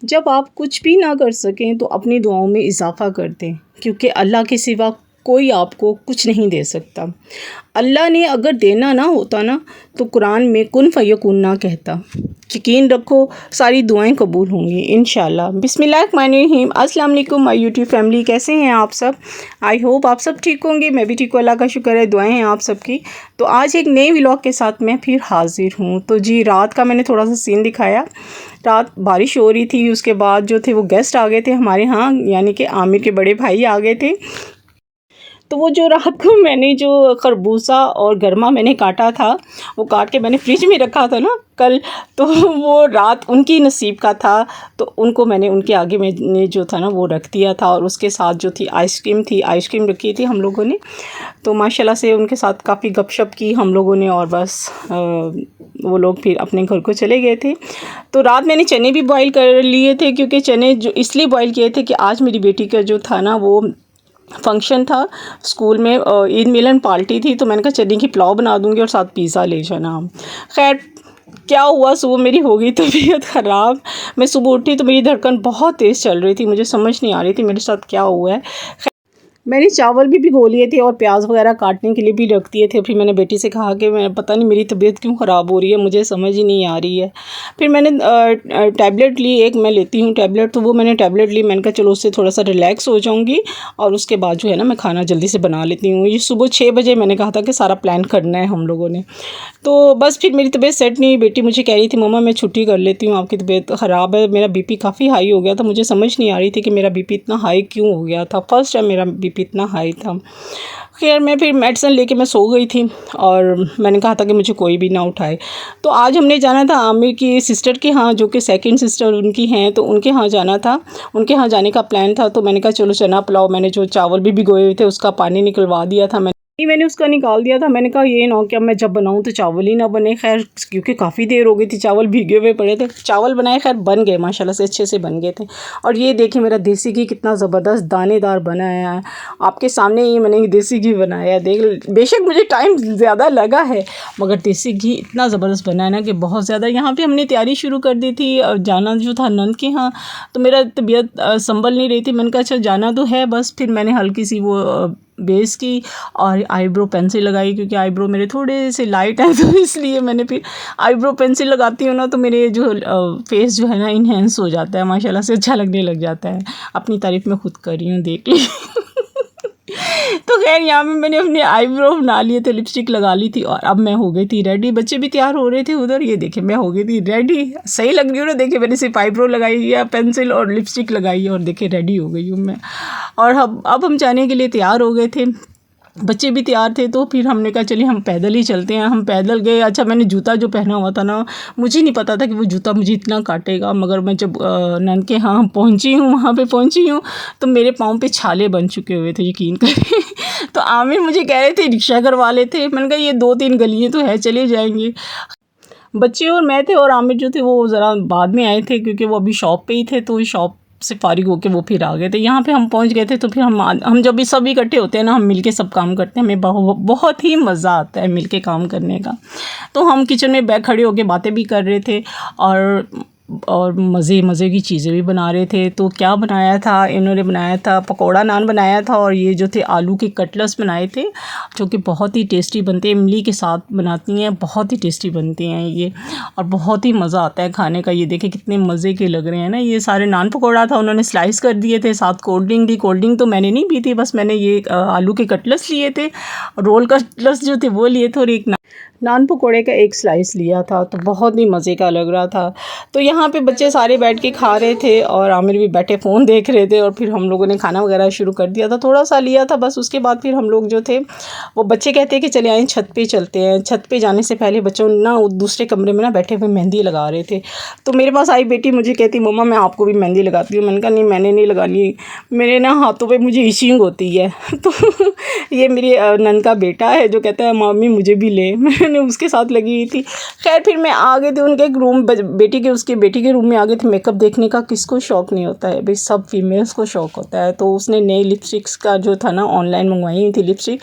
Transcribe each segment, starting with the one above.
जब आप कुछ भी ना कर सकें तो अपनी दुआओं में इजाफ़ा कर दें, क्योंकि अल्लाह के सिवा कोई आपको कुछ नहीं दे सकता। अल्लाह ने अगर देना ना होता ना तो कुरान में कुन फ़यकुन ना कहता। यकीन रखो सारी दुआएं कबूल होंगी इंशाल्लाह। बिस्मिल्लाहिर्रहमानिर्रहीम। अस्सलाम वालेकुम माय यूट्यूब फैमिली, कैसे हैं आप सब? आई होप आप सब ठीक होंगे। मैं भी ठीक हूँ, अल्लाह का शुक्र है, दुआएं हैं आप सबकी। तो आज एक नए व्लॉग के साथ मैं फिर हाज़िर हूँ। तो जी, रात का मैंने थोड़ा सा सीन दिखाया। रात बारिश हो रही थी, उसके बाद जो थे वो गेस्ट आ गए थे हमारे यहाँ, यानी कि आमिर के बड़े भाई आ गए थे। तो वो जो रात को मैंने जो खरबूजा और गरमा मैंने काटा था, वो काट के मैंने फ्रिज में रखा था ना कल, तो वो रात उनकी नसीब का था। तो उनको मैंने उनके आगे मैंने जो था ना वो रख दिया था, और उसके साथ जो थी आइसक्रीम रखी थी हम लोगों ने। तो माशाल्लाह से उनके साथ काफ़ी गपशप की हम लोगों ने, और बस वो लोग फिर अपने घर को चले गए थे। तो रात मैंने चने भी बॉईल कर लिए थे, क्योंकि चने जो इसलिए बॉईल किए थे कि आज मेरी बेटी का जो था ना वो फंक्शन था स्कूल में, ईद मिलन पार्टी थी। तो मैंने कहा चने की पुलाव बना दूंगी और साथ पिज़्ज़ा ले जाना। खैर, क्या हुआ, सुबह मेरी हो गई तबीयत ख़राब। मैं सुबह उठी तो मेरी धड़कन बहुत तेज़ चल रही थी, मुझे समझ नहीं आ रही थी मेरे साथ क्या हुआ है। मैंने चावल भी भिगो लिए थे और प्याज वगैरह काटने के लिए भी रख दिए थे। फिर मैंने बेटी से कहा कि मैं पता नहीं मेरी तबीयत क्यों ख़राब हो रही है, मुझे समझ ही नहीं आ रही है। फिर मैंने टैबलेट ली, एक मैं लेती हूँ टैबलेट, तो वो मैंने टैबलेट ली। मैंने कहा चलो उससे थोड़ा सा रिलैक्स हो जाऊँगी, और उसके बाद जो है ना मैं खाना जल्दी से बना लेती हूँ। ये सुबह 6 बजे मैंने कहा था कि सारा प्लान करना है हम लोगों ने। तो बस फिर मेरी तबीयत सेट नहीं, बेटी मुझे कह रही थी मम्मा मैं छुट्टी कर लेती हूँ, आपकी तबीयत ख़राब है। मेरा बीपी काफ़ी हाई हो गया था, मुझे समझ नहीं आ रही थी कि मेरा बीपी इतना हाई क्यों हो गया था। फर्स्ट टाइम मेरा बीपी इतना हाई था। खैर, मैं फिर मेडिसिन लेके मैं सो गई थी, और मैंने कहा था कि मुझे कोई भी ना उठाए। तो आज हमने जाना था आमिर की सिस्टर के यहाँ, जो कि सेकंड सिस्टर उनकी हैं, तो उनके यहाँ जाना था। उनके यहाँ जाने का प्लान था। तो मैंने कहा चलो चना पुलाव, मैंने जो चावल भी भिगोए हुए थे उसका पानी निकलवा दिया था मैंने उसका निकाल दिया था। मैंने कहा ये ना हो कि अब मैं जब बनाऊँ तो चावल ही ना बने। खैर, क्योंकि काफ़ी देर हो गई थी, चावल भीगे हुए पड़े थे। चावल बनाए, खैर बन गए, माशाल्लाह से अच्छे से बन गए थे। और ये देखिए मेरा देसी घी कितना ज़बरदस्त दानेदार बनाया है, आपके सामने ही मैंने देसी घी बनाया है। देख, बेशक मुझे टाइम ज़्यादा लगा है, मगर देसी घी इतना ज़बरदस्त बना है ना कि बहुत ज़्यादा। यहाँ पे हमने तैयारी शुरू कर दी थी, जाना जो था नंद के यहाँ। तो मेरा तबीयत संभल नहीं रही थी, मैंने कहा अच्छा जाना तो है। बस फिर मैंने हल्की सी वो बेस की और आईब्रो पेंसिल लगाई, क्योंकि आईब्रो मेरे थोड़े से लाइट हैं, तो इसलिए मैंने फिर आईब्रो पेंसिल लगाती हूँ ना तो मेरे जो फेस जो है ना इन्हेंस हो जाता है, माशाल्लाह से अच्छा लगने लग जाता है। अपनी तारीफ़ मैं खुद कर रही हूँ, देख ली। तो खैर, यहाँ पे मैंने अपने आईब्रो बना लिए थे, लिपस्टिक लगा ली थी, और अब मैं हो गई थी रेडी। बच्चे भी तैयार हो रहे थे उधर, ये देखे मैं हो गई थी रेडी। सही लग रही हूँ ना? देखे मैंने सिर्फ आईब्रो लगाई है, पेंसिल और लिपस्टिक लगाई है, और देखे रेडी हो गई हूँ मैं। और अब हम जाने के लिए तैयार हो गए थे, बच्चे भी तैयार थे। तो फिर हमने कहा चलिए हम पैदल ही चलते हैं। हम पैदल गए। अच्छा, मैंने जूता जो पहना हुआ था ना, मुझे नहीं पता था कि वो जूता मुझे इतना काटेगा, मगर मैं जब नंद के यहाँ पहुँची हूँ, वहाँ पे पहुँची हूँ, तो मेरे पाँव पे छाले बन चुके हुए थे, यकीन करें। तो आमिर मुझे कह रहे थे रिक्शा करवा लेते। मैंने कहा ये 2-3 गलियाँ तो है, चले जाएंगे। बच्चे और मैं थे, और आमिर जो थे वो ज़रा बाद में आए थे, क्योंकि वो अभी शॉप पे ही थे, तो शॉप से फारिग होके वो फिर आ गए थे। यहाँ पे हम पहुँच गए थे। तो फिर हम जब भी सब इकट्ठे होते हैं ना, हम मिलके सब काम करते हैं, हमें बहुत ही मज़ा आता है मिलके काम करने का। तो हम किचन में बैठ खड़े होके बातें भी कर रहे थे, और मज़े की चीज़ें भी बना रहे थे। तो क्या बनाया था, इन्होंने बनाया था पकौड़ा नान बनाया था, और ये जो थे आलू के कटलेट्स बनाए थे, जो कि बहुत ही टेस्टी बनते हैं। इमली के साथ बनाती हैं, बहुत ही टेस्टी बनती हैं ये, और बहुत ही मज़ा आता है खाने का। ये देखें कितने मज़े के लग रहे हैं ना। ये सारे नान पकौड़ा था, उन्होंने स्लाइस कर दिए थे, साथ कोल्ड ड्रिंक दी। कोल्ड ड्रिंक तो मैंने नहीं पी थी, बस मैंने ये आलू के कटलेट्स लिए थे, रोल कटलेट्स जो थे वो लिए थे, और एक नान पकौड़े का एक स्लाइस लिया था। तो बहुत ही मज़े का लग रहा था। तो यहाँ पे बच्चे सारे बैठ के खा रहे थे, और आमिर भी बैठे फ़ोन देख रहे थे। और फिर हम लोगों ने खाना वगैरह शुरू कर दिया था, थोड़ा सा लिया था बस। उसके बाद फिर हम लोग जो थे वो बच्चे कहते हैं कि चले आए छत पे चलते हैं। छत पे जाने से पहले बच्चों ना दूसरे कमरे में ना बैठे हुए मेहंदी लगा रहे थे। तो मेरे पास आई बेटी, मुझे कहती मम्मा मैं आपको भी मेहंदी लगाती हूँ। मैंने कहा नहीं, मैंने नहीं लगानी, मेरे ना हाथों पर मुझे इचिंग होती है। तो ये मेरी नंद का बेटा है जो कहता है मम्मी मुझे भी ले। ने उसके साथ लगी हुई थी। खैर फिर मैं आ गई थी उनके एक रूम, उसकी बेटी के रूम में आ गई थी। मेकअप देखने का किसको शौक़ नहीं होता है भाई, सब फीमेल्स को शौक़ होता है। तो उसने नई लिपस्टिक्स का जो था ना ऑनलाइन मंगवाई हुई थी लिपस्टिक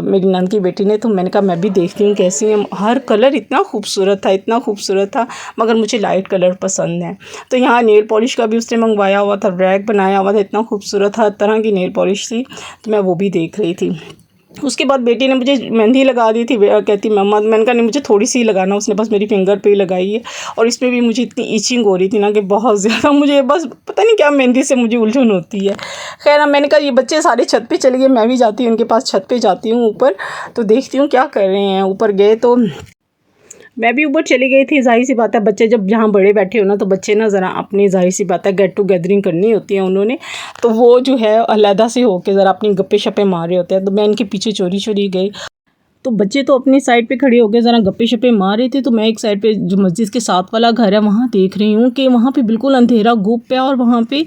मेरी नंद की बेटी ने। तो मैंने कहा मैं भी देखती हूँ कैसी है। हर कलर इतना खूबसूरत था, इतना खूबसूरत था, मगर मुझे लाइट कलर पसंद है। तो यहाँ नेल पॉलिश का भी उसने मंगवाया हुआ था, रैक बनाया हुआ था, इतना खूबसूरत हर तरह की नेल पॉलिश थी। तो मैं वो भी देख रही थी। उसके बाद बेटी ने मुझे मेहंदी लगा दी थी। कहती मम्मा, मैंने कहा नहीं मुझे थोड़ी सी लगाना। उसने बस मेरी फिंगर पे ही लगाई है और इसमें भी मुझे इतनी ईचिंग हो रही थी ना कि बहुत ज़्यादा, मुझे बस पता नहीं क्या मेहंदी से मुझे उलझन होती है। खैर मैंने कहा ये बच्चे सारे छत पे चले गए, मैं भी जाती हूँ उनके पास, छत पे जाती हूँ ऊपर, तो देखती हूँ क्या कर रहे हैं। ऊपर गए तो मैं भी ऊपर चली गई थी। जाहिर सी बात है बच्चे जब जहाँ बड़े बैठे हो ना, तो बच्चे ना ज़रा अपनी, जाहिर सी बात है गेट टुगेदरिंग करनी होती है उन्होंने, तो वो जो है अलहदा से होके ज़रा अपनी गप्पे शप्पे मार रहे होते हैं। तो मैं इनके पीछे चोरी चोरी गई, तो बच्चे तो अपनी साइड पे खड़े हो गए ज़रा गप्पे शप्पे मार रहे थे। तो मैं एक साइड पे जो मस्जिद के साथ वाला घर है वहाँ देख रही हूँ कि वहाँ पे बिल्कुल अंधेरा गुप है और वहाँ पे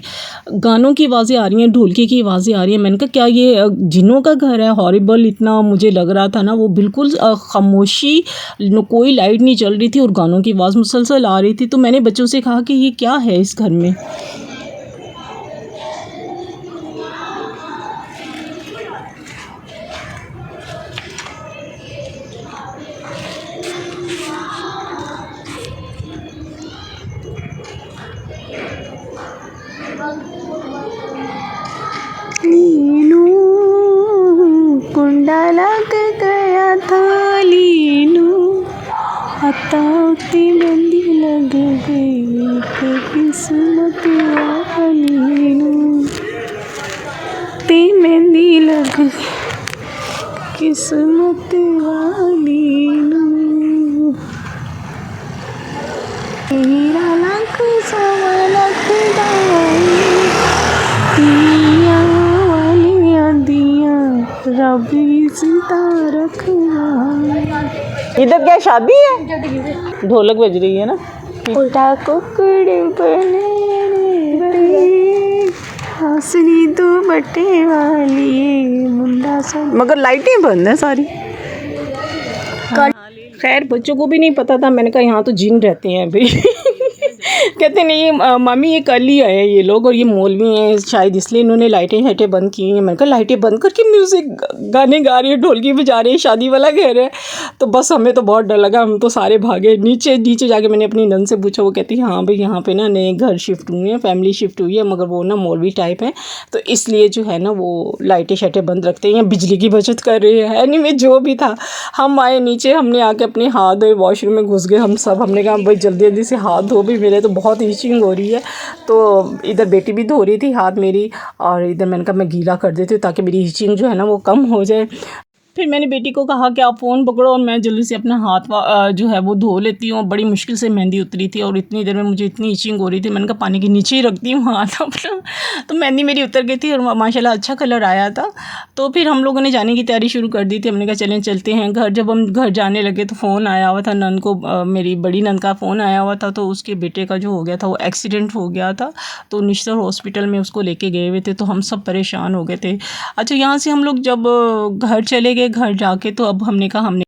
गानों की आवाज़ें आ रही हैं, ढोलकी की आवाज़ें आ रही हैं। मैंने कहा क्या ये जिन्नों का घर है? हॉरिबल इतना मुझे लग रहा था ना। वो बिल्कुल खामोशी, कोई लाइट नहीं चल रही थी और गानों की आवाज़ मुसलसल आ रही थी। तो मैंने बच्चों से कहा कि ये क्या है इस घर में। लीनू कुंडा लग गया था, लीनू हताती बंदी लग गई कि किस्मत वाली नू, ती मेहंदी लग गई किस्मत वाली नू। तेरा लख सवा लख दाई दिया वालियां दिया, रब जिंदा रखना। इधर क्या शादी है? ढोलक बज रही है ना। पिता कुकड़े बने हंसनी दो बटे वाली मुंडा सा, मगर लाइटें बंद है सारी। खैर बच्चों को भी नहीं पता था। मैंने कहा यहाँ तो जिन रहते हैं भाई। कहते नहीं मामी ये कल ही आए हैं ये लोग और ये मौलवी हैं शायद, इसलिए इन्होंने लाइटें शाइटें बंद की हैं। मैंने कहा लाइटें बंद करके म्यूज़िक गाने गा रही है, ढोलकी बजा रही है, शादी वाला घर है। तो बस हमें तो बहुत डर लगा, हम तो सारे भागे नीचे। नीचे जाके मैंने अपनी नंद से पूछा, वो कहती हाँ भाई यहाँ पे ना नए घर शिफ्ट हुए हैं, फैमिली शिफ्ट हुई है, मगर वो ना मौलवी टाइप है, तो इसलिए जो है ना वो लाइटें शाइटें बंद रखते हैं, बिजली की बचत कर रहे हैं। एनीवे जो भी था, हम आए नीचे, हमने आके अपने हाथ धोए, वॉशरूम में घुस गए हम सब। हमने कहा भाई जल्दी जल्दी से हाथ धो भी, मेरे तो बहुत ईचिंग हो रही है। तो इधर बेटी भी धो रही थी हाथ मेरी, और इधर मैंने कहा मैं गीला कर देती हूँ ताकि मेरी ईचिंग जो है ना वो कम हो जाए। फिर मैंने बेटी को कहा कि आप फ़ोन पकड़ो और मैं जल्दी से अपना हाथ जो है वो धो लेती हूँ। बड़ी मुश्किल से मेहंदी उतरी थी और इतनी देर में मुझे इतनी इचिंग हो रही थी, मैंने कहा पानी के नीचे ही रखती हूँ हाथ अपना। तो मेहंदी मेरी उतर गई थी और माशाल्लाह अच्छा कलर आया था। तो फिर हम लोगों ने जाने की तैयारी शुरू कर दी थी। हमने कहा चलें चलते हैं घर। जब हम घर जाने लगे तो फ़ोन आया हुआ था नंद को, मेरी बड़ी नंद का फ़ोन आया हुआ था। तो उसके बेटे का जो हो गया था वो एक्सीडेंट हो गया था, तो निश्तर हॉस्पिटल में उसको लेके गए हुए थे। तो हम सब परेशान हो गए थे। अच्छा यहाँ से हम लोग जब घर चले गए, घर जाके तो अब हमने कहा हमने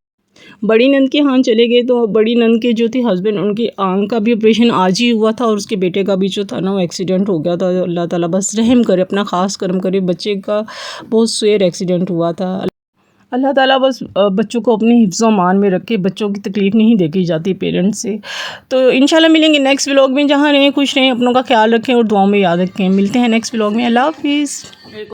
बड़ी नंद के यहाँ चले गए। तो बड़ी नंद के जो थे हस्बैंड, उनकी आंख का भी ऑपरेशन आज ही हुआ था और उसके बेटे का भी जो था ना वो एक्सीडेंट हो गया था। अल्लाह ताला बस रहम करे, अपना ख़ास करम करे। बच्चे का बहुत सवेर एक्सीडेंट हुआ था। अल्लाह ताला बस बच्चों को अपने हिफ्ज़ व मान में रखे। बच्चों की तकलीफ़ नहीं देखी जाती पेरेंट्स से। तो इंशाल्लाह मिलेंगे नेक्स्ट व्लॉग में। जहाँ रहें खुश रहें, अपनों का ख्याल रखें और दुआओं में याद रखें। मिलते हैं नेक्स्ट व्लॉग में। अल्लाह हाफ़िज़।